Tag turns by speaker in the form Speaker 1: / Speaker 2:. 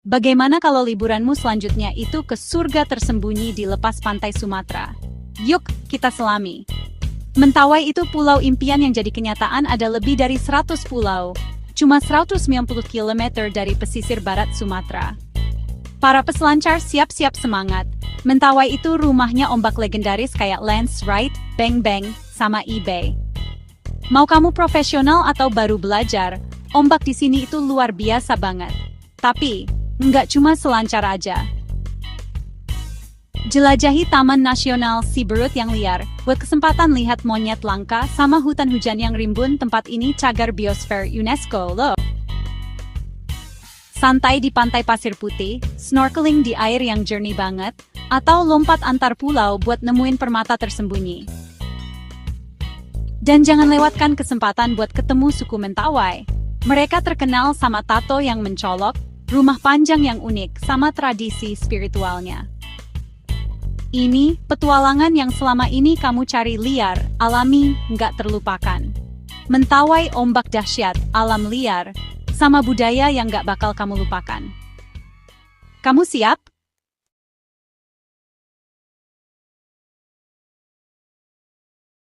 Speaker 1: Bagaimana kalau liburanmu selanjutnya itu ke surga tersembunyi di lepas pantai Sumatera? Yuk, kita selami. Mentawai itu pulau impian yang jadi kenyataan. Ada lebih dari 100 pulau, cuma 190 km dari pesisir barat Sumatera. Para peselancar siap-siap semangat. Mentawai itu rumahnya ombak legendaris kayak Lance Wright, Bang Bang, sama eBay. Mau kamu profesional atau baru belajar, ombak di sini itu luar biasa banget. Tapi, nggak cuma selancar aja. Jelajahi Taman Nasional Siberut yang liar, buat kesempatan lihat monyet langka sama hutan hujan yang rimbun. Tempat ini cagar biosfer UNESCO loh. Santai di pantai pasir putih, snorkeling di air yang jernih banget, atau lompat antar pulau buat nemuin permata tersembunyi. Dan jangan lewatkan kesempatan buat ketemu suku Mentawai. Mereka terkenal sama tato yang mencolok, rumah panjang yang unik, sama tradisi spiritualnya. Ini petualangan yang selama ini kamu cari liar, alami, nggak terlupakan. Mentawai ombak dahsyat, alam liar, sama budaya yang nggak bakal kamu lupakan. Kamu siap?